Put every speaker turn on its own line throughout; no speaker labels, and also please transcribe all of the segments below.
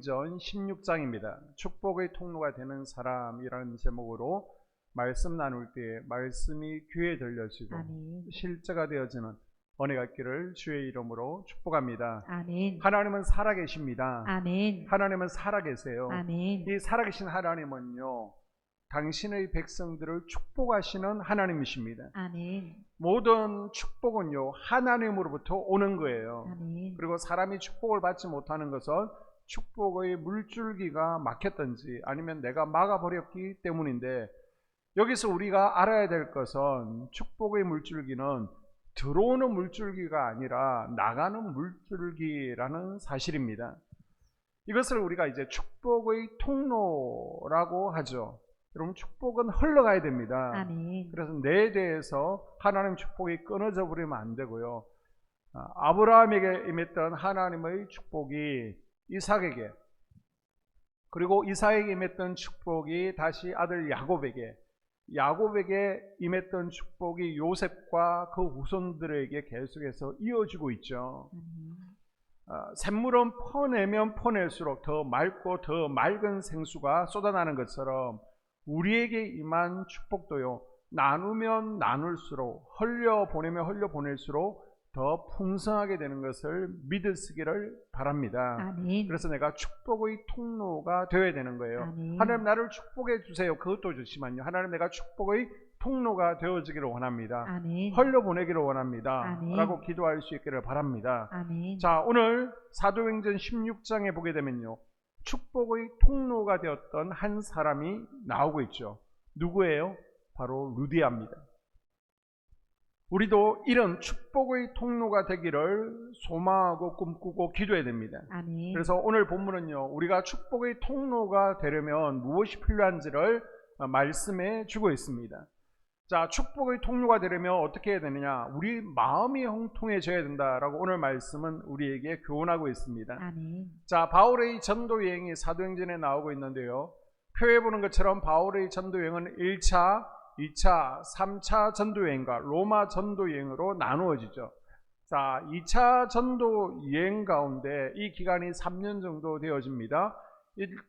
전 16장입니다. 축복의 통로가 되는 사람이라는 제목으로 말씀 나눌 때 말씀이 귀에 들려지고
아멘.
실제가 되어지는 은혜가 있기를 주의 이름으로 축복합니다.
아멘.
하나님은 살아계십니다.
아멘.
하나님은 살아계세요.
아멘.
이 살아계신 하나님은요, 당신의 백성들을 축복하시는 하나님이십니다.
아멘.
모든 축복은요, 하나님으로부터 오는 거예요.
아멘.
그리고 사람이 축복을 받지 못하는 것은 축복의 물줄기가 막혔든지 아니면 내가 막아버렸기 때문인데, 여기서 우리가 알아야 될 것은 축복의 물줄기는 들어오는 물줄기가 아니라 나가는 물줄기라는 사실입니다. 이것을 우리가 이제 축복의 통로라고 하죠. 여러분, 축복은 흘러가야 됩니다.
아멘.
그래서 내 대해서 하나님 축복이 끊어져 버리면 안 되고요. 아브라함에게 임했던 하나님의 축복이 이삭에게, 그리고 이삭에게 임했던 축복이 다시 아들 야곱에게 임했던 축복이 요셉과 그 후손들에게 계속해서 이어지고 있죠. 샘물은 퍼내면 퍼낼수록 더 맑고 더 맑은 생수가 쏟아나는 것처럼 우리에게 임한 축복도요, 나누면 나눌수록, 흘려보내면 흘려보낼수록 더 풍성하게 되는 것을 믿으시기를 바랍니다.
아멘.
그래서 내가 축복의 통로가 되어야 되는 거예요.
아멘.
하나님 나를 축복해 주세요. 그것도 좋지만요, 하나님 내가 축복의 통로가 되어지기를 원합니다.
아멘.
흘려보내기를 원합니다.
아멘.
라고 기도할 수 있기를 바랍니다.
아멘.
자, 오늘 사도행전 16장에 보게 되면요, 축복의 통로가 되었던 한 사람이 나오고 있죠. 누구예요? 바로 루디아입니다. 우리도 이런 축복의 통로가 되기를 소망하고 꿈꾸고 기도해야 됩니다.
아멘.
그래서 오늘 본문은요, 우리가 축복의 통로가 되려면 무엇이 필요한지를 말씀해 주고 있습니다. 자, 축복의 통로가 되려면 어떻게 해야 되느냐? 우리 마음이 형통해져야 된다라고 오늘 말씀은 우리에게 교훈하고 있습니다.
아멘.
자, 바울의 전도 여행이 사도행전에 나오고 있는데요, 표에 보는 것처럼 바울의 전도 여행은 1차, 2차, 3차 전도여행과 로마 전도여행으로 나누어지죠. 자, 2차 전도여행 가운데 이 기간이 3년 정도 되어집니다.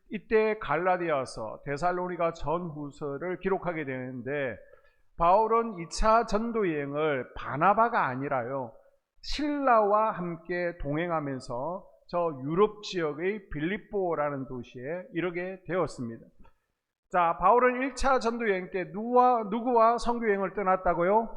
이때 갈라디아서, 데살로니가 전후서를 기록하게 되는데, 바울은 2차 전도여행을 바나바가 아니라요, 실라와 함께 동행하면서 저 유럽 지역의 빌립보라는 도시에 이르게 되었습니다. 자, 바울은 1차 전도여행 때 누구와 선교여행을 떠났다고요?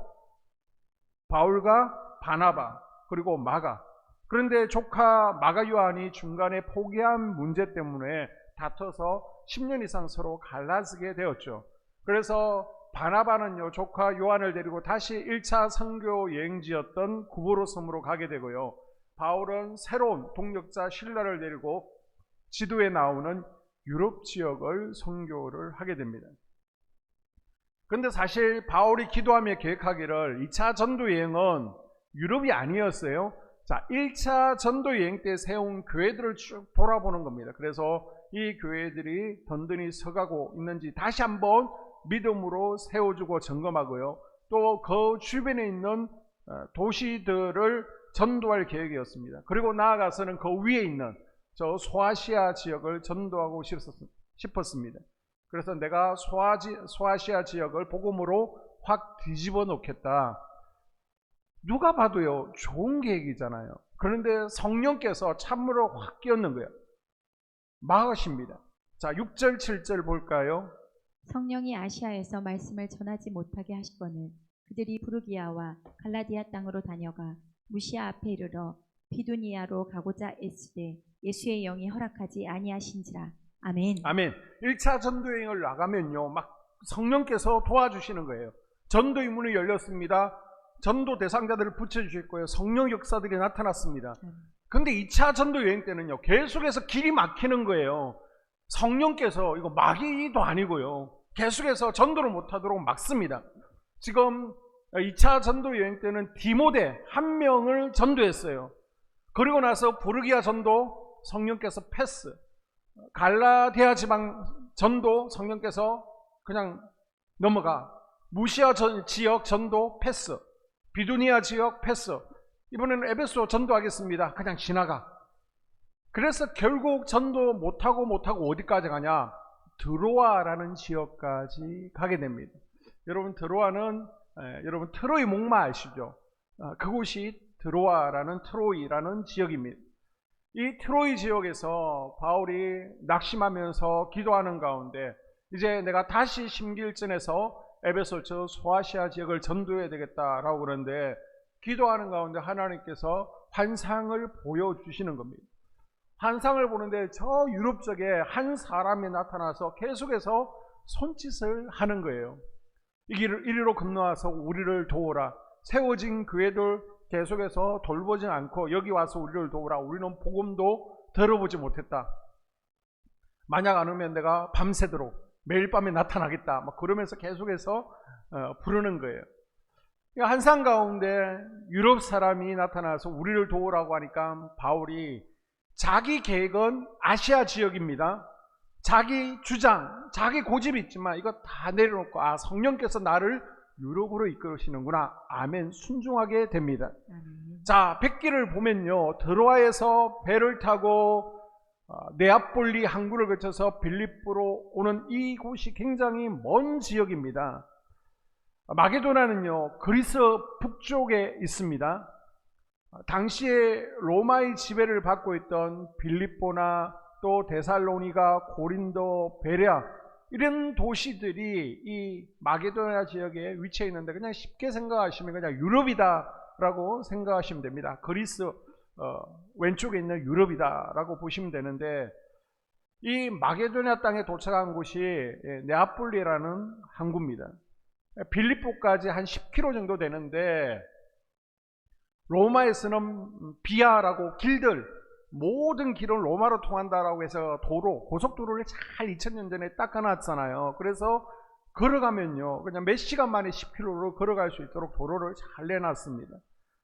바울과 바나바, 그리고 마가. 그런데 조카 마가 요한이 중간에 포기한 문제 때문에 다퉈서 10년 이상 서로 갈라지게 되었죠. 그래서 바나바는요, 조카 요한을 데리고 다시 1차 선교 여행지였던 구브로 섬으로 가게 되고요, 바울은 새로운 동역자 실라를 데리고 지도에 나오는 유럽 지역을 선교를 하게 됩니다. 그런데 사실 바울이 기도하며 계획하기를 2차 전도여행은 유럽이 아니었어요. 자, 1차 전도여행 때 세운 교회들을 쭉 돌아보는 겁니다. 그래서 이 교회들이 든든히 서가고 있는지 다시 한번 믿음으로 세워주고 점검하고요, 또 그 주변에 있는 도시들을 전도할 계획이었습니다. 그리고 나아가서는 그 위에 있는 저 소아시아 지역을 전도하고 싶었습니다. 그래서 내가 소아시아 지역을 복음으로 확 뒤집어 놓겠다. 누가 봐도요, 좋은 계획이잖아요. 그런데 성령께서 찬물을 확 끼얹는 거예요. 막으십니다. 자, 6절 7절 볼까요?
성령이 아시아에서 말씀을 전하지 못하게 하시거늘 그들이 부르기아와 갈라디아 땅으로 다녀가 무시아 앞에 이르러 비두니아로 가고자 애쓰되 예수의 영이 허락하지 아니하신지라. 아멘.
아멘. 1차 전도여행을 나가면요, 막 성령께서 도와주시는 거예요. 전도의 문이 열렸습니다. 전도 대상자들을 붙여주실 거예요. 성령 역사들이 나타났습니다. 그런데 2차 전도여행 때는요, 계속해서 길이 막히는 거예요. 성령께서, 이거 마귀도 아니고요, 계속해서 전도를 못하도록 막습니다. 지금 2차 전도여행 때는 디모데 한 명을 전도했어요. 그리고 나서 부르기아 전도 성령께서 패스, 갈라디아 지방 전도 성령께서 그냥 넘어가, 무시아 지역 전도 패스, 비두니아 지역 패스, 이번에는 에베소 전도하겠습니다, 그냥 지나가. 그래서 결국 전도 못하고 어디까지 가냐? 드로아라는 지역까지 가게 됩니다. 여러분 드로아는 여러분 트로이 목마 아시죠? 그곳이 드로아라는 트로이라는 지역입니다. 이 트로이 지역에서 바울이 낙심하면서 기도하는 가운데 이제 내가 다시 심기일전에서 에베소 저 소아시아 지역을 전도해야 되겠다라고 그러는데 기도하는 가운데 하나님께서 환상을 보여주시는 겁니다. 환상을 보는데 저 유럽 쪽에 한 사람이 나타나서 계속해서 손짓을 하는 거예요. 이리로 건너와서 우리를 도우라. 세워진 교회들 계속해서 돌보지 않고 여기 와서 우리를 도우라. 우리는 복음도 들어보지 못했다. 만약 안 오면 내가 밤새도록 매일 밤에 나타나겠다. 막 그러면서 계속해서 부르는 거예요. 환상 가운데 유럽 사람이 나타나서 우리를 도우라고 하니까 바울이 자기 계획은 아시아 지역입니다. 자기 주장, 자기 고집이 있지만 이거 다 내려놓고 성령께서 나를 유럽으로 이끌으시는구나. 아멘. 순종하게 됩니다. 자, 백기를 보면요. 드로아에서 배를 타고 네아폴리 항구를 거쳐서 빌립보로 오는 이곳이 굉장히 먼 지역입니다. 마게도나는요. 그리스 북쪽에 있습니다. 당시에 로마의 지배를 받고 있던 빌립보나 또 데살로니가, 고린도, 베레아 이런 도시들이 이 마게도나 지역에 위치해 있는데 그냥 쉽게 생각하시면 그냥 유럽이다라고 생각하시면 됩니다. 그리스 왼쪽에 있는 유럽이다라고 보시면 되는데 이 마게도나 땅에 도착한 곳이 네아폴리라는 항구입니다. 빌립보까지 한 10km 정도 되는데 로마에서는 비아라고 길들 모든 길은 로마로 통한다라고 해서 고속도로를 잘 2000년 전에 닦아놨잖아요. 그래서 걸어가면요 그냥 몇 시간 만에 10km로 걸어갈 수 있도록 도로를 잘 내놨습니다.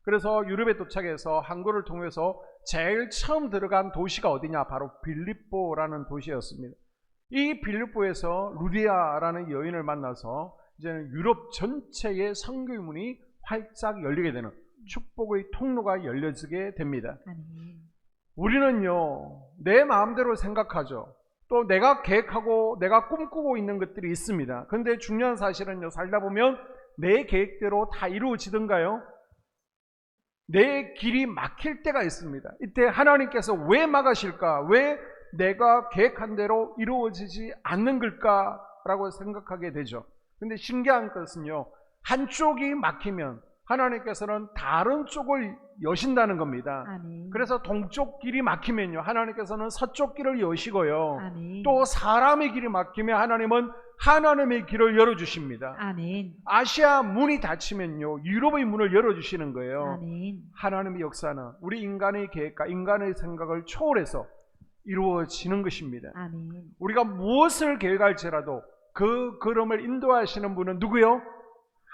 그래서 유럽에 도착해서 항구를 통해서 제일 처음 들어간 도시가 어디냐? 바로 빌립보라는 도시였습니다. 이 빌립보에서 루디아라는 여인을 만나서 이제는 유럽 전체의 선교의 문이 활짝 열리게 되는 축복의 통로가 열려지게 됩니다. 우리는요 내 마음대로 생각하죠. 또 내가 계획하고 내가 꿈꾸고 있는 것들이 있습니다. 그런데 중요한 사실은요 살다 보면 내 계획대로 다 이루어지던가요? 내 길이 막힐 때가 있습니다. 이때 하나님께서 왜 막으실까? 왜 내가 계획한 대로 이루어지지 않는 걸까라고 생각하게 되죠. 근데 신기한 것은요 한쪽이 막히면 하나님께서는 다른 쪽을 여신다는 겁니다.
아멘.
그래서 동쪽 길이 막히면요 하나님께서는 서쪽 길을 여시고요.
아멘.
또 사람의 길이 막히면 하나님은 하나님의 길을 열어주십니다.
아멘.
아시아 문이 닫히면요 유럽의 문을 열어주시는 거예요.
아멘.
하나님의 역사는 우리 인간의 계획과 인간의 생각을 초월해서 이루어지는 것입니다.
아멘.
우리가 무엇을 계획할지라도 그 걸음을 인도하시는 분은 누구요?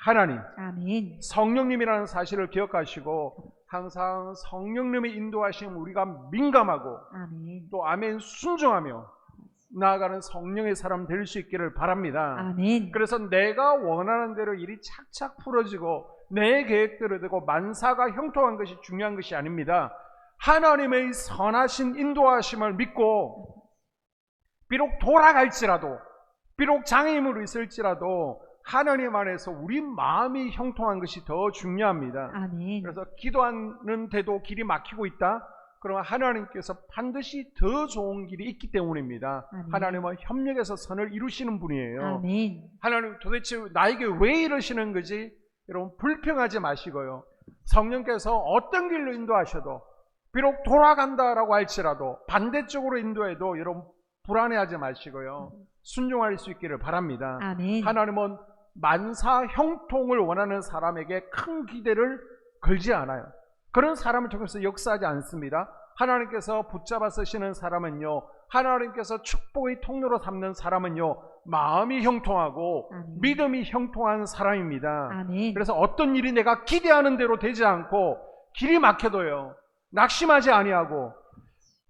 하나님.
아멘.
성령님이라는 사실을 기억하시고 항상 성령님의 인도하심 우리가 민감하고
아멘.
또 아멘 순종하며 나아가는 성령의 사람 될 수 있기를 바랍니다.
아멘.
그래서 내가 원하는 대로 일이 착착 풀어지고 내 계획대로 되고 만사가 형통한 것이 중요한 것이 아닙니다. 하나님의 선하신 인도하심을 믿고 비록 돌아갈지라도 비록 장애인으로 있을지라도 하나님 안에서 우리 마음이 형통한 것이 더 중요합니다.
아멘.
그래서 기도하는데도 길이 막히고 있다? 그러면 하나님께서 반드시 더 좋은 길이 있기 때문입니다.
아멘.
하나님은 협력해서 선을 이루시는 분이에요.
아멘.
하나님 도대체 나에게 왜 이러시는 거지? 여러분 불평하지 마시고요. 성령께서 어떤 길로 인도하셔도 비록 돌아간다라고 할지라도 반대쪽으로 인도해도 여러분 불안해하지 마시고요. 순종할 수 있기를 바랍니다.
아멘.
하나님은 만사 형통을 원하는 사람에게 큰 기대를 걸지 않아요. 그런 사람을 통해서 역사하지 않습니다. 하나님께서 붙잡아 쓰시는 사람은요 하나님께서 축복의 통로로 삼는 사람은요 마음이 형통하고
아멘.
믿음이 형통한 사람입니다.
아멘.
그래서 어떤 일이 내가 기대하는 대로 되지 않고 길이 막혀도요 낙심하지 아니하고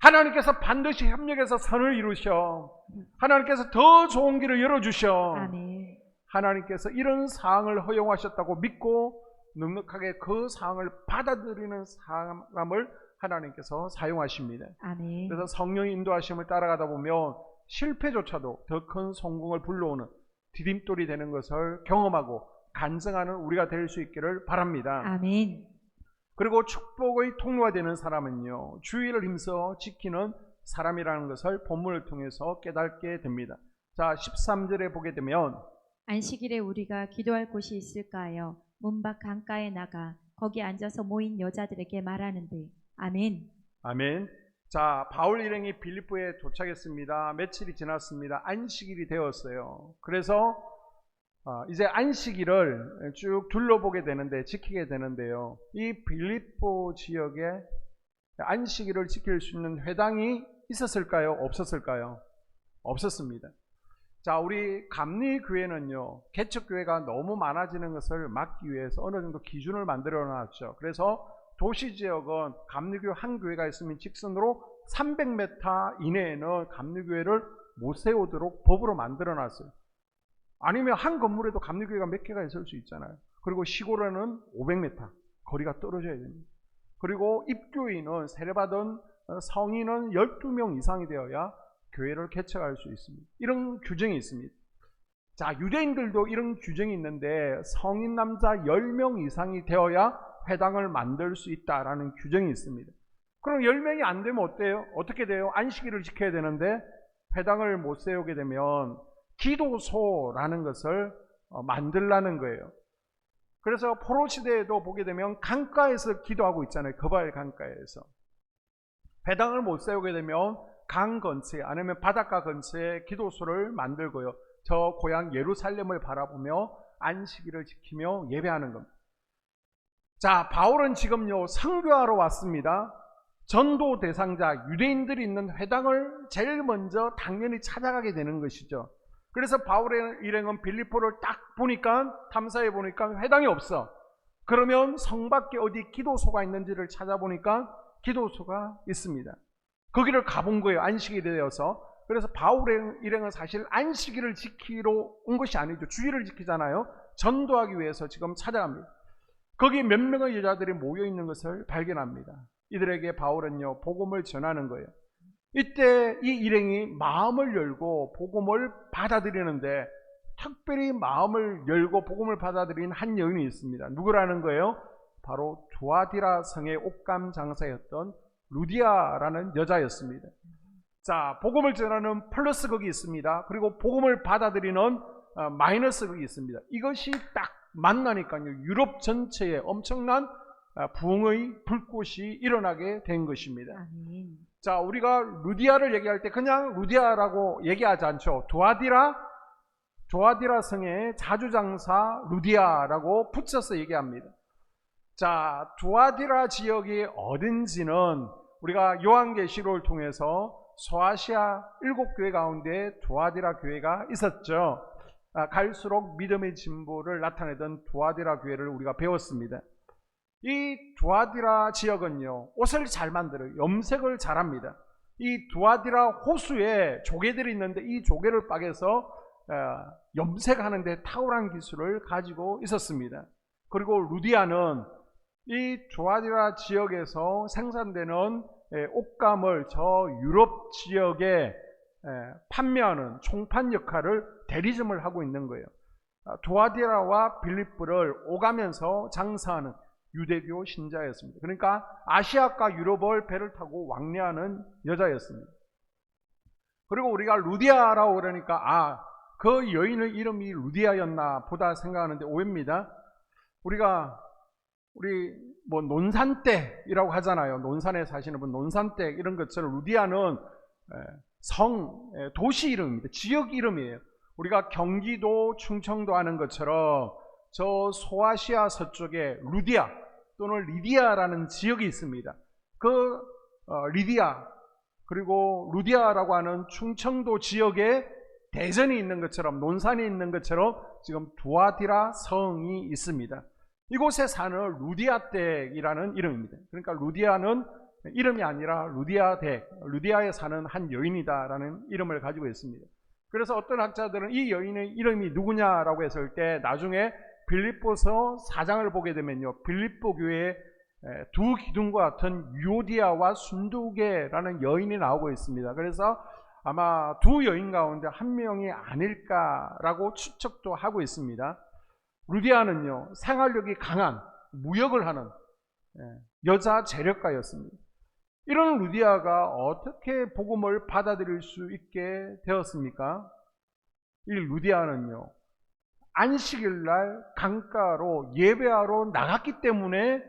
하나님께서 반드시 협력해서 선을 이루셔 하나님께서 더 좋은 길을 열어주셔
아멘.
하나님께서 이런 사항을 허용하셨다고 믿고 넉넉하게 그 사항을 받아들이는 사람을 하나님께서 사용하십니다.
아멘.
그래서 성령의 인도하심을 따라가다 보면 실패조차도 더 큰 성공을 불러오는 디딤돌이 되는 것을 경험하고 간증하는 우리가 될 수 있기를 바랍니다.
아멘.
그리고 축복의 통로가 되는 사람은요, 주의를 힘써 지키는 사람이라는 것을 본문을 통해서 깨닫게 됩니다. 자, 13절에 보게 되면
안식일에 우리가 기도할 곳이 있을까요? 문 밖 강가에 나가 거기 앉아서 모인 여자들에게 말하는데. 아멘.
아멘. 자, 바울 일행이 빌립보에 도착했습니다. 며칠이 지났습니다. 안식일이 되었어요. 그래서 이제 안식일을 쭉 둘러보게 되는데, 지키게 되는데요. 이 빌립보 지역에 안식일을 지킬 수 있는 회당이 있었을까요? 없었을까요? 없었습니다. 자, 우리 감리교회는요, 개척교회가 너무 많아지는 것을 막기 위해서 어느 정도 기준을 만들어 놨죠. 그래서 도시지역은 감리교회 한 교회가 있으면 직선으로 300m 이내에는 감리교회를 못 세우도록 법으로 만들어 놨어요. 아니면 한 건물에도 감리교회가 몇 개가 있을 수 있잖아요. 그리고 시골에는 500m 거리가 떨어져야 됩니다. 그리고 입교인은 세례받은 성인은 12명 이상이 되어야 교회를 개척할 수 있습니다. 이런 규정이 있습니다. 자, 유대인들도 이런 규정이 있는데 성인 남자 10명 이상이 되어야 회당을 만들 수 있다라는 규정이 있습니다. 그럼 10명이 안 되면 어때요? 어떻게 돼요? 안식일을 지켜야 되는데 회당을 못 세우게 되면 기도소라는 것을 만들라는 거예요. 그래서 포로 시대에도 보게 되면 강가에서 기도하고 있잖아요. 거발 강가에서. 회당을 못 세우게 되면 강 근처에 아니면 바닷가 근처에 기도소를 만들고요. 저 고향 예루살렘을 바라보며 안식일을 지키며 예배하는 겁니다. 자, 바울은 지금요 선교하러 왔습니다. 전도 대상자 유대인들이 있는 회당을 제일 먼저 당연히 찾아가게 되는 것이죠. 그래서 바울의 일행은 빌립보를 딱 보니까 탐사해 보니까 회당이 없어. 그러면 성 밖에 어디 기도소가 있는지를 찾아보니까 기도소가 있습니다. 거기를 가본 거예요. 안식일이 되어서. 그래서 바울의 일행은 사실 안식일을 지키러 온 것이 아니죠. 주일을 지키잖아요. 전도하기 위해서 지금 찾아갑니다. 거기 몇 명의 여자들이 모여 있는 것을 발견합니다. 이들에게 바울은요 복음을 전하는 거예요. 이때 이 일행이 마음을 열고 복음을 받아들이는데 특별히 마음을 열고 복음을 받아들인 한 여인이 있습니다. 누구라는 거예요? 바로 두아디라 성의 옷감 장사였던 루디아라는 여자였습니다. 자, 복음을 전하는 플러스 극이 있습니다. 그리고 복음을 받아들이는 마이너스 극이 있습니다. 이것이 딱 만나니까요 유럽 전체에 엄청난 부흥의 불꽃이 일어나게 된 것입니다.
아멘.
자, 우리가 루디아를 얘기할 때 그냥 루디아라고 얘기하지 않죠. 두아디라 성의 자주장사 루디아라고 붙여서 얘기합니다. 자, 두아디라 지역이 어딘지는 우리가 요한계시록을 통해서 소아시아 7교회 가운데 두아디라 교회가 있었죠. 갈수록 믿음의 진보를 나타내던 두아디라 교회를 우리가 배웠습니다. 이 두아디라 지역은요 옷을 잘 만들어요. 염색을 잘합니다. 이 두아디라 호수에 조개들이 있는데 이 조개를 빠개서 염색하는데 탁월한 기술을 가지고 있었습니다. 그리고 루디아는 이 두아디라 지역에서 생산되는 옷감을 저 유럽 지역에 판매하는 총판 역할을 대리점을 하고 있는 거예요. 두아디라와 빌립보를 오가면서 장사하는 유대교 신자였습니다. 그러니까 아시아과 유럽을 배를 타고 왕래하는 여자였습니다. 그리고 우리가 루디아라고 그러니까 그 여인의 이름이 루디아였나 보다 생각하는데 오해입니다. 우리 논산댁이라고 하잖아요. 논산에 사시는 분 논산댁 이런 것처럼 루디아는 도시 이름입니다. 지역 이름이에요. 우리가 경기도, 충청도 하는 것처럼 저 소아시아 서쪽에 루디아 또는 리디아라는 지역이 있습니다. 그 리디아 그리고 루디아라고 하는 충청도 지역에 대전이 있는 것처럼 논산이 있는 것처럼 지금 두아디라 성이 있습니다. 이곳에 사는 루디아댁이라는 이름입니다. 그러니까 루디아는 이름이 아니라 루디아댁, 루디아에 사는 한 여인이다라는 이름을 가지고 있습니다. 그래서 어떤 학자들은 이 여인의 이름이 누구냐라고 했을 때 나중에 빌립보서 4장을 보게 되면요 빌립보 교회에 두 기둥과 같은 유오디아와 순두개라는 여인이 나오고 있습니다. 그래서 아마 두 여인 가운데 한 명이 아닐까라고 추측도 하고 있습니다. 루디아는요, 생활력이 강한 무역을 하는 여자 재력가였습니다. 이런 루디아가 어떻게 복음을 받아들일 수 있게 되었습니까? 이 루디아는요, 안식일날 강가로 예배하러 나갔기 때문에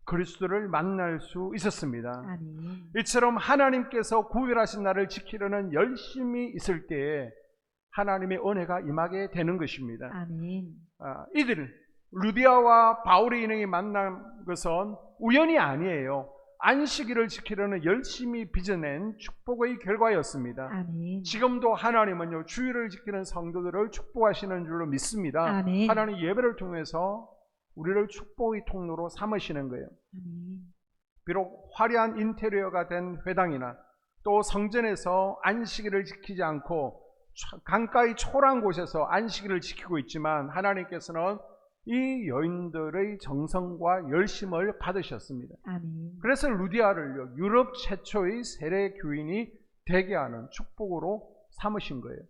그리스도를 만날 수 있었습니다.
아멘.
이처럼 하나님께서 구별하신 날을 지키려는 열심히 있을 때에 하나님의 은혜가 임하게 되는 것입니다.
아멘.
이들 루디아와 바울의 인행이 만난 것은 우연이 아니에요. 안식일을 지키려는 열심히 빚어낸 축복의 결과였습니다.
아멘.
지금도 하나님은요, 주일을 지키는 성도들을 축복하시는 줄로 믿습니다.
아멘.
하나님 예배를 통해서 우리를 축복의 통로로 삼으시는 거예요.
아멘.
비록 화려한 인테리어가 된 회당이나 또 성전에서 안식일을 지키지 않고 강가의 초라한 곳에서 안식일을 지키고 있지만 하나님께서는 이 여인들의 정성과 열심을 받으셨습니다.
아멘.
그래서 루디아를요, 유럽 최초의 세례 교인이 되게 하는 축복으로 삼으신 거예요.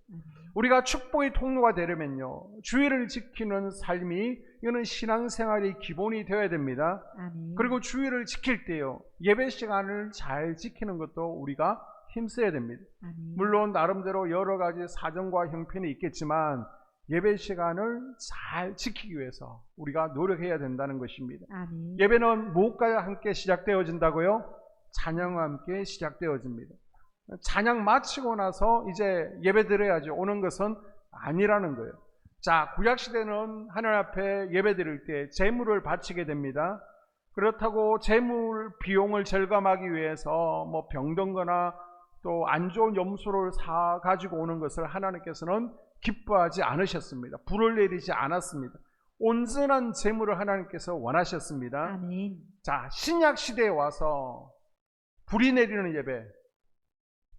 우리가 축복의 통로가 되려면요, 주일을 지키는 삶이 이거는 신앙생활의 기본이 되어야 됩니다.
아멘.
그리고 주일을 지킬 때요, 예배 시간을 잘 지키는 것도 우리가 힘써야 됩니다.
아멘.
물론 나름대로 여러 가지 사정과 형편이 있겠지만 예배 시간을 잘 지키기 위해서 우리가 노력해야 된다는 것입니다.
아멘.
예배는 무엇과 함께 시작되어진다고요? 찬양과 함께 시작되어집니다. 찬양 마치고 나서 이제 예배 드려야지 오는 것은 아니라는 거예요. 자, 구약시대는 하나님 앞에 예배 드릴 때 제물을 바치게 됩니다. 그렇다고 제물 비용을 절감하기 위해서 뭐 병든 거나 또 안 좋은 염소를 사 가지고 오는 것을 하나님께서는 기뻐하지 않으셨습니다. 불을 내리지 않았습니다. 온전한 제물을 하나님께서 원하셨습니다.
아멘.
자, 신약 시대에 와서 불이 내리는 예배,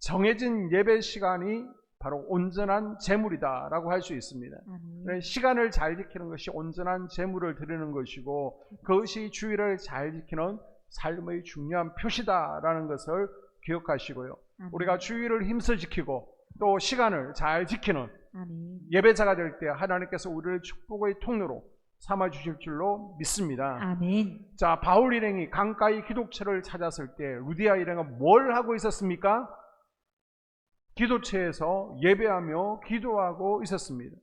정해진 예배 시간이 바로 온전한 제물이다라고 할 수 있습니다.
아멘.
시간을 잘 지키는 것이 온전한 제물을 드리는 것이고 그것이 주일을 잘 지키는 삶의 중요한 표시다라는 것을 기억하시고요.
아멘.
우리가 주일을 힘써 지키고 또 시간을 잘 지키는
아멘.
예배자가 될 때 하나님께서 우리를 축복의 통로로 삼아 주실 줄로 믿습니다.
아멘.
자, 바울 일행이 강가의 기독처를 찾았을 때 루디아 일행은 뭘 하고 있었습니까? 기도처에서 예배하며 기도하고 있었습니다.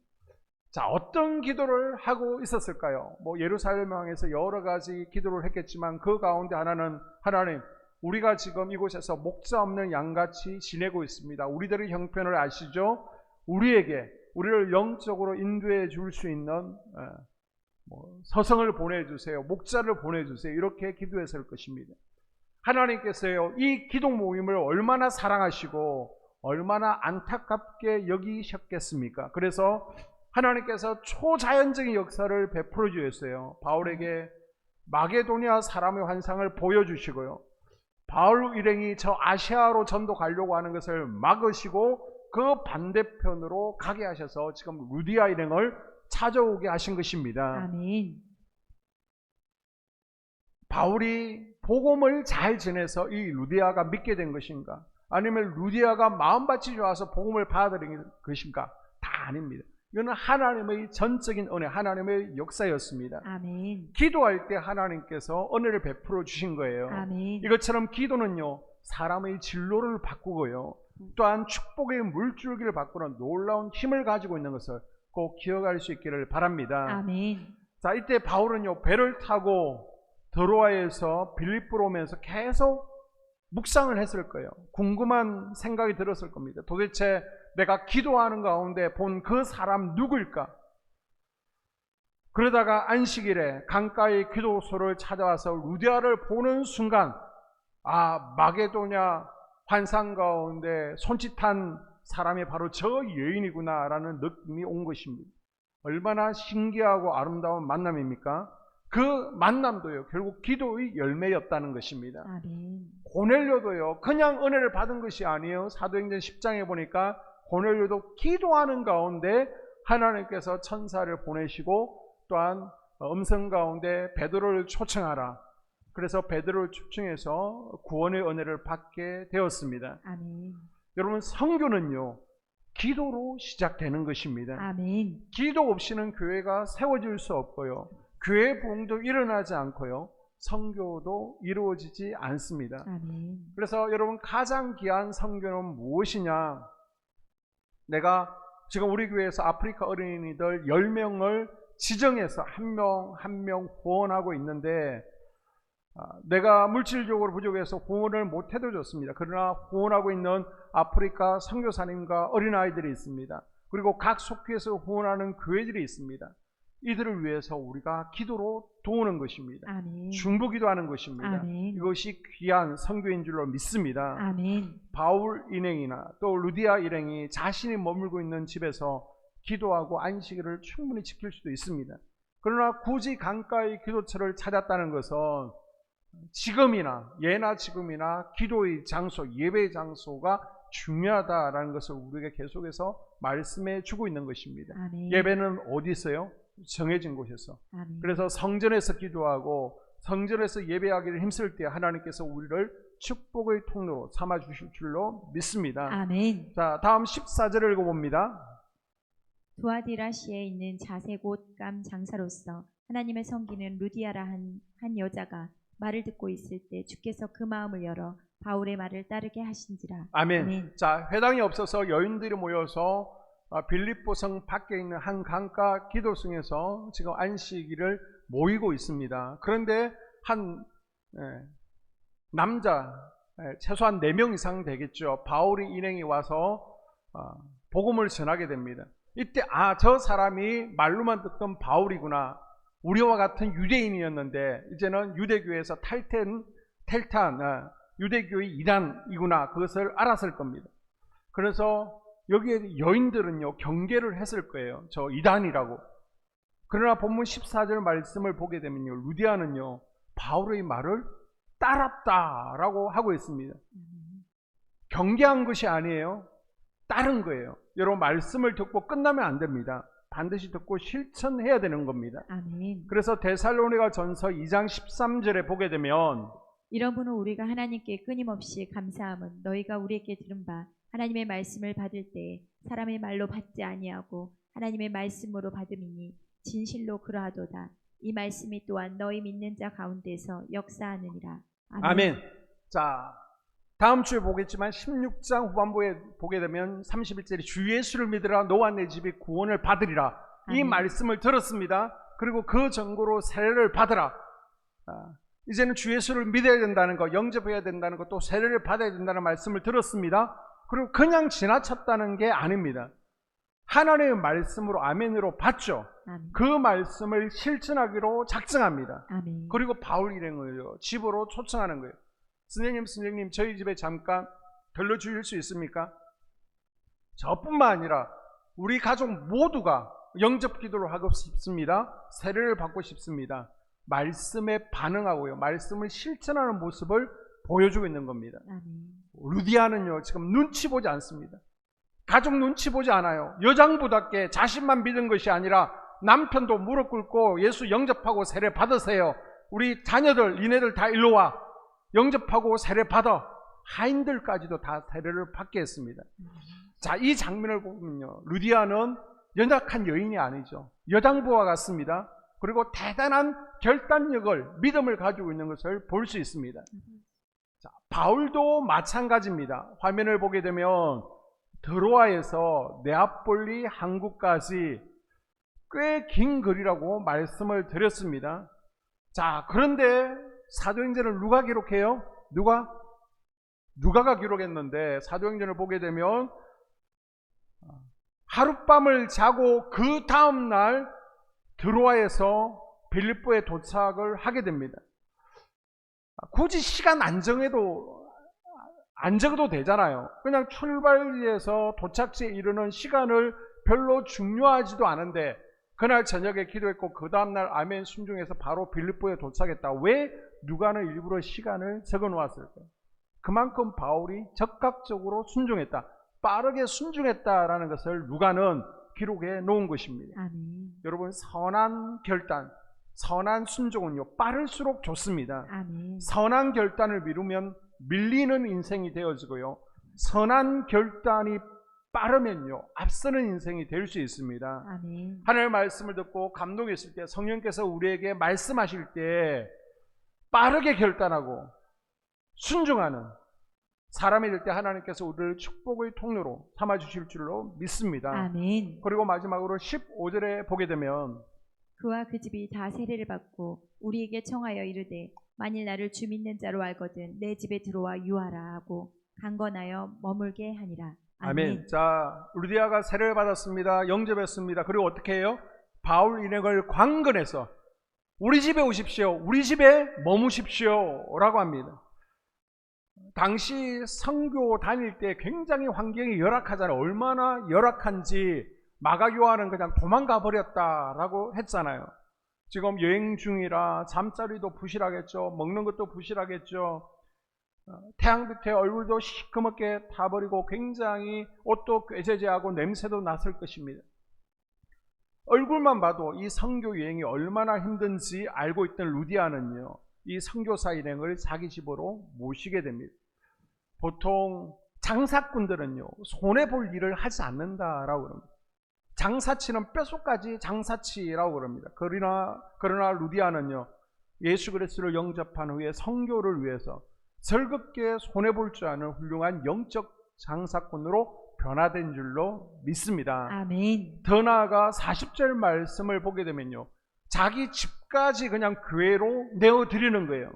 자, 어떤 기도를 하고 있었을까요? 뭐 예루살렘 향해서 여러 가지 기도를 했겠지만 그 가운데 하나는, 하나님, 우리가 지금 이곳에서 목자 없는 양같이 지내고 있습니다. 우리들의 형편을 아시죠? 우리를 영적으로 인도해 줄 수 있는 서성을 보내주세요. 목자를 보내주세요. 이렇게 기도했을 것입니다. 하나님께서요, 이 기도 모임을 얼마나 사랑하시고 얼마나 안타깝게 여기셨겠습니까? 그래서 하나님께서 초자연적인 역사를 베풀어 주셨어요. 바울에게 마게도니아 사람의 환상을 보여주시고요. 바울 일행이 저 아시아로 전도 가려고 하는 것을 막으시고 그 반대편으로 가게 하셔서 지금 루디아 일행을 찾아오게 하신 것입니다.
아멘.
바울이 복음을 잘 전해서 이 루디아가 믿게 된 것인가? 아니면 루디아가 마음밭이 좋아서 복음을 받아들인 것인가? 다 아닙니다. 이거는 하나님의 전적인 은혜, 하나님의 역사였습니다.
아멘.
기도할 때 하나님께서 은혜를 베풀어 주신 거예요.
아멘.
이것처럼 기도는요, 사람의 진로를 바꾸고요, 또한 축복의 물줄기를 바꾸는 놀라운 힘을 가지고 있는 것을 꼭 기억할 수 있기를 바랍니다.
아멘.
자, 이때 바울은요, 배를 타고 드로아에서 빌립보로 오면서 계속 묵상을 했을 거예요. 궁금한 생각이 들었을 겁니다. 도대체 내가 기도하는 가운데 본 그 사람 누구일까? 그러다가 안식일에 강가의 기도소를 찾아와서 루디아를 보는 순간, 아, 마게도냐 환상 가운데 손짓한 사람이 바로 저 여인이구나 라는 느낌이 온 것입니다. 얼마나 신기하고 아름다운 만남입니까? 그 만남도요, 결국 기도의 열매였다는 것입니다.
아멘.
고넬료도요, 그냥 은혜를 받은 것이 아니에요. 사도행전 10장에 보니까 고넬료도 기도하는 가운데 하나님께서 천사를 보내시고 또한 음성 가운데 베드로를 초청하라, 그래서 베드로를 초청해서 구원의 은혜를 받게 되었습니다.
아멘.
여러분, 선교는요, 기도로 시작되는 것입니다.
아멘.
기도 없이는 교회가 세워질 수 없고요, 교회 부흥도 일어나지 않고요, 선교도 이루어지지 않습니다.
아멘.
그래서 여러분, 가장 귀한 선교는 무엇이냐? 내가 지금 우리 교회에서 아프리카 어린이들 10명을 지정해서 한 명 한 명 후원하고 있는데, 내가 물질적으로 부족해서 후원을 못해도 좋습니다. 그러나 후원하고 있는 아프리카 선교사님과 어린아이들이 있습니다. 그리고 각 속회에서 후원하는 교회들이 있습니다. 이들을 위해서 우리가 기도로 도우는 것입니다.
아멘.
중보기도하는 것입니다.
아멘.
이것이 귀한 선교인 줄로 믿습니다.
아멘.
바울 일행이나 또 루디아 일행이 자신이 머물고 있는 집에서 기도하고 안식일을 충분히 지킬 수도 있습니다. 그러나 굳이 강가의 기도처를 찾았다는 것은 예나 지금이나 기도의 장소, 예배의 장소가 중요하다라는 것을 우리에게 계속해서 말씀해 주고 있는 것입니다.
아멘.
예배는 어디 있어요? 정해진 곳에서.
아멘.
그래서 성전에서 기도하고 성전에서 예배하기를 힘쓸 때 하나님께서 우리를 축복의 통로로 삼아 주실 줄로 믿습니다.
아멘.
자, 다음 14절을 읽어봅니다.
두아디라시에 있는 자색 옷감 장사로서 하나님의 섬기는 루디아라 한 여자가 말을 듣고 있을 때 주께서 그 마음을 열어 바울의 말을 따르게 하신지라.
아멘.
아멘.
자, 회당이 없어서 여인들이 모여서 빌립보성 밖에 있는 한 강가 기도성에서 지금 안식일을 모이고 있습니다. 그런데 한 남자, 최소한 4명 이상 되겠죠, 바울이 일행이 와서 복음을 전하게 됩니다. 이때 저 사람이 말로만 듣던 바울이구나, 우리와 같은 유대인이었는데 이제는 유대교에서 탈퇴한 유대교의 이단이구나, 그것을 알았을 겁니다. 그래서 여기에 여인들은요, 경계를 했을 거예요. 저 이단이라고. 그러나 본문 14절 말씀을 보게 되면요, 루디아는요, 바울의 말을 따랐다라고 하고 있습니다. 경계한 것이 아니에요. 따른 거예요. 여러분, 말씀을 듣고 끝나면 안 됩니다. 반드시 듣고 실천해야 되는 겁니다.
아멘.
그래서 데살로니가 전서 2장 13절에 보게 되면
이러므로 우리가 하나님께 끊임없이 감사함은 너희가 우리에게 들은 바 하나님의 말씀을 받을 때 사람의 말로 받지 아니하고 하나님의 말씀으로 받음이니 진실로 그러하도다. 이 말씀이 또한 너희 믿는 자 가운데서 역사하느니라. 아멘.
아멘. 자, 다음 주에 보겠지만 16장 후반부에 보게 되면 31절에 주 예수를 믿으라 너와 내 집이 구원을 받으리라. 이
아멘.
말씀을 들었습니다. 그리고 그 전고로 세례를 받으라. 이제는 주 예수를 믿어야 된다는 것, 영접해야 된다는 것, 또 세례를 받아야 된다는 말씀을 들었습니다. 그리고 그냥 지나쳤다는 게 아닙니다. 하나님의 말씀으로 아멘으로 받죠.
아멘.
그 말씀을 실천하기로 작정합니다.
아멘.
그리고 바울 일행을 집으로 초청하는 거예요. 선생님, 저희 집에 잠깐 들러주실 수 있습니까? 저뿐만 아니라 우리 가족 모두가 영접 기도를 하고 싶습니다. 세례를 받고 싶습니다. 말씀에 반응하고요, 말씀을 실천하는 모습을 보여주고 있는 겁니다.
아멘.
루디아는요, 지금 눈치 보지 않습니다. 가족 눈치 보지 않아요. 여장부답게 자신만 믿은 것이 아니라 남편도 무릎 꿇고 예수 영접하고 세례 받으세요. 우리 자녀들, 니네들 다 일로 와. 영접하고 세례 받아. 하인들까지도 다 세례를 받게 했습니다. 자, 이 장면을 보면요, 루디아는 연약한 여인이 아니죠. 여장부와 같습니다. 그리고 대단한 결단력을, 믿음을 가지고 있는 것을 볼 수 있습니다. 자, 바울도 마찬가지입니다. 화면을 보게 되면 드로아에서 네아폴리 항구까지 꽤 긴 거리라고 말씀을 드렸습니다. 자, 그런데 사도행전을 누가 기록해요? 누가가 기록했는데, 사도행전을 보게 되면 하룻밤을 자고 그 다음날 드로아에서 빌립보에 도착을 하게 됩니다. 굳이 시간 안 정해도 되잖아요. 그냥 출발지에서 도착지에 이르는 시간을 별로 중요하지도 않은데 그날 저녁에 기도했고 그 다음날 아멘 순종해서 바로 빌립보에 도착했다. 왜 누가는 일부러 시간을 적어 놓았을까요? 그만큼 바울이 적극적으로 순종했다, 빠르게 순종했다라는 것을 누가는 기록해 놓은 것입니다.
아멘.
여러분, 선한 결단, 선한 순종은요, 빠를수록 좋습니다.
아멘.
선한 결단을 미루면 밀리는 인생이 되어지고요, 선한 결단이 빠르면요, 앞서는 인생이 될 수 있습니다.
아멘.
하나님의 말씀을 듣고 감동했을 때, 성령께서 우리에게 말씀하실 때 빠르게 결단하고 순종하는 사람이 될 때 하나님께서 우리를 축복의 통로로 삼아주실 줄로 믿습니다.
아멘.
그리고 마지막으로 15절에 보게 되면
그와 그 집이 다 세례를 받고 우리에게 청하여 이르되 만일 나를 주 믿는 자로 알거든 내 집에 들어와 유하라 하고 강건하여 머물게 하니라.
아멘. 자, 루디아가 세례를 받았습니다. 영접했습니다. 그리고 어떻게 해요? 바울 일행을 관건해서 우리 집에 오십시오. 우리 집에 머무십시오. 라고 합니다. 당시 선교 다닐 때 굉장히 환경이 열악하잖아요. 얼마나 열악한지 마가 요한은 그냥 도망가 버렸다라고 했잖아요. 지금 여행 중이라 잠자리도 부실하겠죠. 먹는 것도 부실하겠죠. 태양 밑에 얼굴도 시커멓게 타버리고 굉장히 옷도 꾀재재하고 냄새도 났을 것입니다. 얼굴만 봐도 이 선교 여행이 얼마나 힘든지 알고 있던 루디아는요, 이 선교사 일행을 자기 집으로 모시게 됩니다. 보통 장사꾼들은요, 손해볼 일을 하지 않는다라고 그럽니다. 장사치는 뼛속까지 장사치라고 그럽니다. 그러나 루디아는요, 예수 그리스도를 영접한 후에 선교를 위해서 즐겁게 손해볼 줄 아는 훌륭한 영적 장사꾼으로 변화된 줄로 믿습니다.
아멘.
더 나아가 40절 말씀을 보게 되면요, 자기 집까지 그냥 교회로 내어드리는 거예요.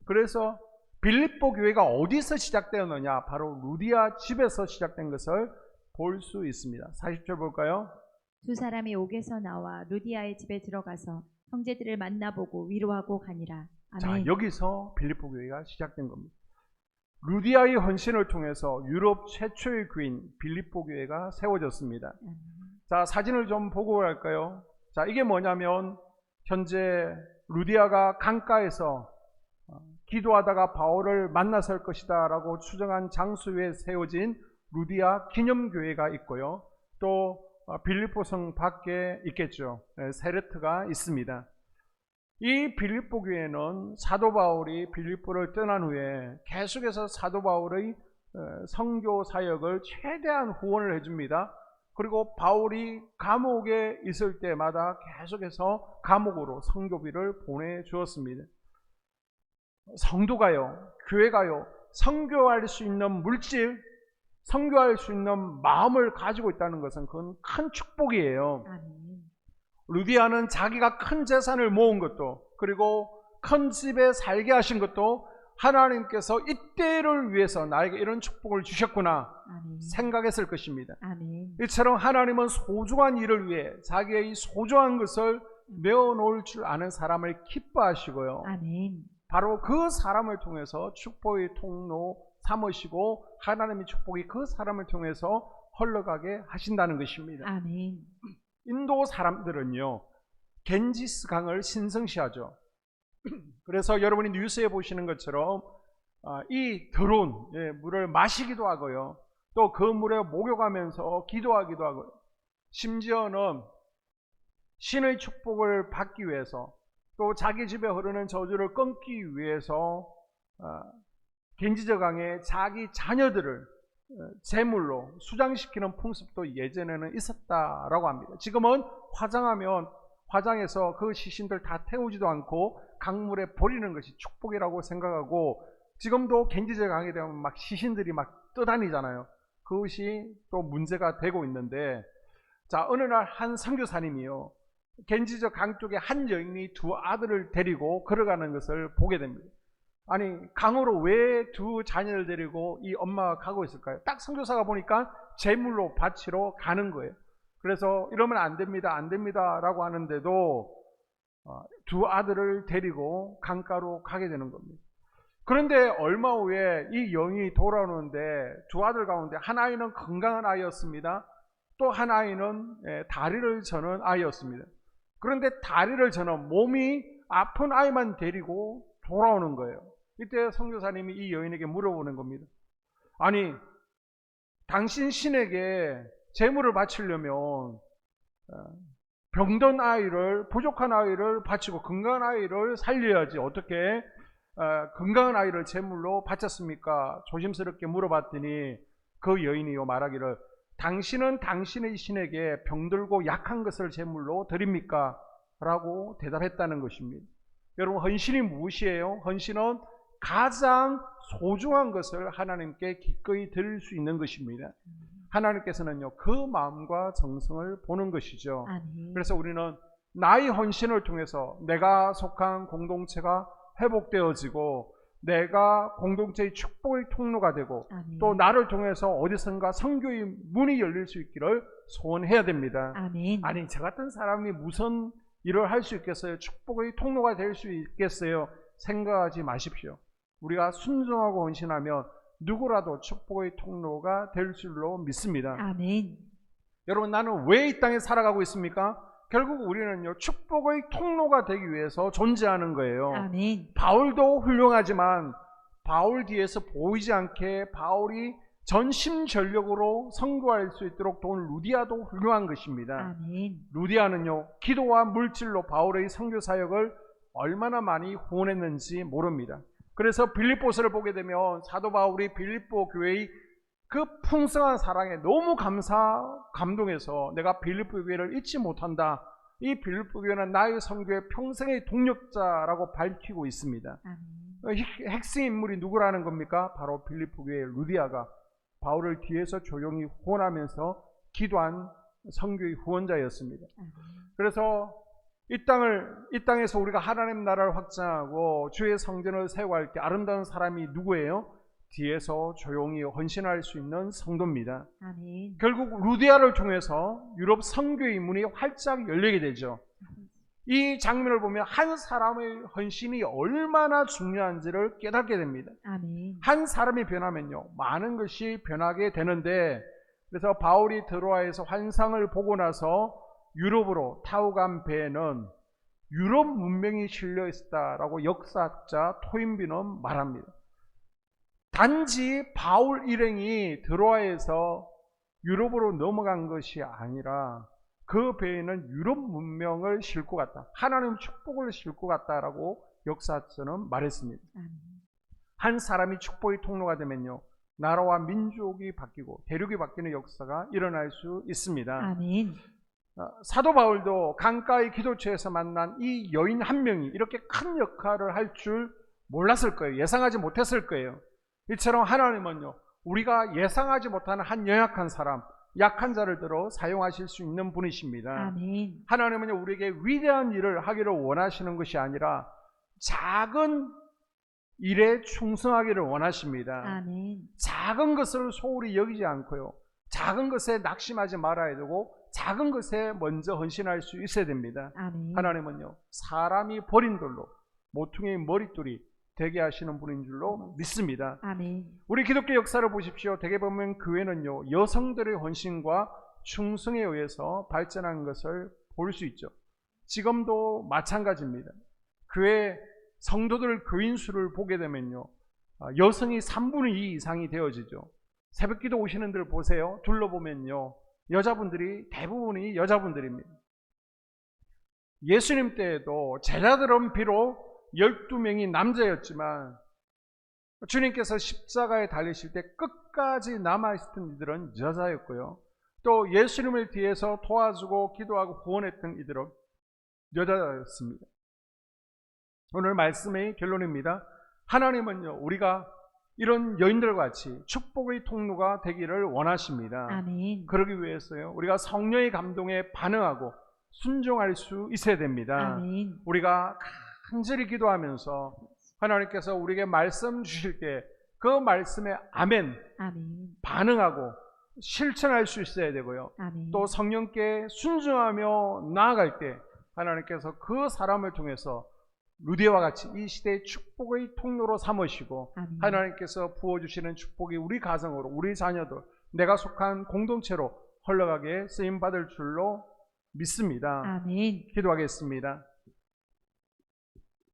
그래서 빌립보 교회가 어디서 시작되었느냐? 바로 루디아 집에서 시작된 것을 볼 수 있습니다. 40절 볼까요?
두 사람이 옥에서 나와 루디아의 집에 들어가서 형제들을 만나보고 위로하고 가니라. 아멘.
자, 여기서 빌립보 교회가 시작된 겁니다. 루디아의 헌신을 통해서 유럽 최초의 교회인 빌립보 교회가 세워졌습니다. 자, 사진을 좀 보고 갈까요? 자, 이게 뭐냐면 현재 루디아가 강가에서 기도하다가 바울을 만나서 것이다 라고 추정한 장소 위에 세워진 루디아 기념교회가 있고요. 또 빌립보 성 밖에 있겠죠. 세레트가 있습니다. 이 빌립보 교회는 사도 바울이 빌립보를 떠난 후에 계속해서 사도 바울의 선교 사역을 최대한 후원을 해줍니다. 그리고 바울이 감옥에 있을 때마다 계속해서 감옥으로 선교비를 보내주었습니다. 성도가요, 교회가요, 선교할 수 있는 물질, 선교할 수 있는 마음을 가지고 있다는 것은 그건 큰 축복이에요.
아멘.
루디아는 자기가 큰 재산을 모은 것도, 그리고 큰 집에 살게 하신 것도 하나님께서 이때를 위해서 나에게 이런 축복을 주셨구나
아멘.
생각했을 것입니다.
아멘.
이처럼 하나님은 소중한 일을 위해 자기의 이 소중한 것을 내어놓을 줄 아는 사람을 기뻐하시고요,
아멘.
바로 그 사람을 통해서 축복의 통로 삼으시고 하나님의 축복이 그 사람을 통해서 흘러가게 하신다는 것입니다.
아멘.
인도 사람들은요, 겐지스 강을 신성시하죠. 그래서 여러분이 뉴스에 보시는 것처럼 이 더러운 물을 마시기도 하고요, 또 그 물에 목욕하면서 기도하기도 하고요, 심지어는 신의 축복을 받기 위해서, 또 자기 집에 흐르는 저주를 끊기 위해서 겐지저 강에 자기 자녀들을 제물로 수장시키는 풍습도 예전에는 있었다라고 합니다. 지금은 화장하면 화장해서 그 시신들 다 태우지도 않고 강물에 버리는 것이 축복이라고 생각하고, 지금도 겐지저 강에 되면 막 시신들이 막 떠다니잖아요. 그것이 또 문제가 되고 있는데, 자, 어느 날 한 선교사님이요, 겐지저 강 쪽에 한 여인이 두 아들을 데리고 걸어가는 것을 보게 됩니다. 아니, 강으로 왜 두 자녀를 데리고 이 엄마가 가고 있을까요? 딱 선교사가 보니까 제물로 바치러 가는 거예요. 그래서 이러면 안 됩니다, 안 됩니다 라고 하는데도 두 아들을 데리고 강가로 가게 되는 겁니다. 그런데 얼마 후에 이 여인이 돌아오는데 두 아들 가운데 한 아이는 건강한 아이였습니다. 또 한 아이는 다리를 저는 아이였습니다. 그런데 다리를 저는 몸이 아픈 아이만 데리고 돌아오는 거예요. 이때 선교사님이 이 여인에게 물어보는 겁니다. 아니, 당신 신에게 제물을 바치려면 병든 아이를, 부족한 아이를 바치고 건강한 아이를 살려야지 어떻게 건강한 아이를 제물로 바쳤습니까? 조심스럽게 물어봤더니 그 여인이요 말하기를 당신은 당신의 신에게 병들고 약한 것을 제물로 드립니까? 라고 대답했다는 것입니다. 여러분, 헌신이 무엇이에요? 헌신은 가장 소중한 것을 하나님께 기꺼이 드릴 수 있는 것입니다. 하나님께서는요 그 마음과 정성을 보는 것이죠.
아멘.
그래서 우리는 나의 헌신을 통해서 내가 속한 공동체가 회복되어지고 내가 공동체의 축복의 통로가 되고
아멘.
또 나를 통해서 어디선가 선교의 문이 열릴 수 있기를 소원해야 됩니다.
아멘.
아니 저 같은 사람이 무슨 일을 할 수 있겠어요? 축복의 통로가 될 수 있겠어요? 생각하지 마십시오. 우리가 순종하고 헌신하면 누구라도 축복의 통로가 될 줄로 믿습니다.
아멘.
여러분, 나는 왜 이 땅에 살아가고 있습니까? 결국 우리는요 축복의 통로가 되기 위해서 존재하는 거예요.
아멘.
바울도 훌륭하지만 바울 뒤에서 보이지 않게 바울이 전심전력으로 선교할 수 있도록 도운 루디아도 훌륭한 것입니다.
아멘.
루디아는요 기도와 물질로 바울의 선교 사역을 얼마나 많이 후원했는지 모릅니다. 그래서 빌립보서를 보게 되면 사도 바울이 빌립보 교회의 그 풍성한 사랑에 너무 감동해서 내가 빌립보 교회를 잊지 못한다. 이 빌립보 교회는 나의 선교의 평생의 동력자라고 밝히고 있습니다.
아멘.
핵심 인물이 누구라는 겁니까? 바로 빌립보 교회의 루디아가 바울을 뒤에서 조용히 후원하면서 기도한 선교의 후원자였습니다.
아멘.
그래서 이 땅에서 우리가 하나님 나라를 확장하고 주의 성전을 세워갈 때 아름다운 사람이 누구예요? 뒤에서 조용히 헌신할 수 있는 성도입니다.
아멘.
결국 루디아를 통해서 유럽 선교의 문이 활짝 열리게 되죠. 이 장면을 보면 한 사람의 헌신이 얼마나 중요한지를 깨닫게 됩니다.
아멘.
한 사람이 변하면요 많은 것이 변하게 되는데, 그래서 바울이 드로아에서 환상을 보고 나서 유럽으로 타고 간 배에는 유럽 문명이 실려 있었다라고 역사학자 토인비는 말합니다. 단지 바울 일행이 드로아에서 유럽으로 넘어간 것이 아니라 그 배에는 유럽 문명을 싣고 갔다, 하나님 축복을 싣고 갔다라고 역사학자는 말했습니다.
아멘.
한 사람이 축복의 통로가 되면요 나라와 민족이 바뀌고 대륙이 바뀌는 역사가 일어날 수 있습니다.
아멘.
사도 바울도 강가의 기도처에서 만난 이 여인 한 명이 이렇게 큰 역할을 할 줄 몰랐을 거예요. 예상하지 못했을 거예요. 이처럼 하나님은요 우리가 예상하지 못하는 한 연약한 사람, 약한 자를 들어 사용하실 수 있는 분이십니다.
아멘.
하나님은요 우리에게 위대한 일을 하기를 원하시는 것이 아니라 작은 일에 충성하기를 원하십니다.
아멘.
작은 것을 소홀히 여기지 않고요 작은 것에 낙심하지 말아야 되고 작은 것에 먼저 헌신할 수 있어야 됩니다.
아멘.
하나님은요 사람이 버린 돌로 모퉁이의 머릿돌이 되게 하시는 분인 줄로 믿습니다.
아멘.
우리 기독교 역사를 보십시오. 대개 보면 교회는요 여성들의 헌신과 충성에 의해서 발전한 것을 볼 수 있죠. 지금도 마찬가지입니다. 교회 성도들 교인 수를 보게 되면요 여성이 3분의 2 이상이 되어지죠. 새벽기도 오시는 들 보세요. 둘러보면요 여자분들이 대부분이 여자분들입니다. 예수님 때에도 제자들은 비록 12명이 남자였지만 주님께서 십자가에 달리실 때 끝까지 남아있던 이들은 여자였고요 또 예수님을 뒤에서 도와주고 기도하고 구원했던 이들은 여자였습니다. 오늘 말씀의 결론입니다. 하나님은요 우리가 이런 여인들과 같이 축복의 통로가 되기를 원하십니다.
아멘.
그러기 위해서요 우리가 성령의 감동에 반응하고 순종할 수 있어야 됩니다.
아멘.
우리가 간절히 기도하면서 하나님께서 우리에게 말씀 주실 때 그 말씀에 아멘
아멘.
반응하고 실천할 수 있어야 되고요
아멘.
또 성령께 순종하며 나아갈 때 하나님께서 그 사람을 통해서 루디아와 같이 이 시대의 축복의 통로로 삼으시고
아멘.
하나님께서 부어주시는 축복이 우리 가정으로 우리 자녀들 내가 속한 공동체로 흘러가게 쓰임받을 줄로 믿습니다.
아멘.
기도하겠습니다.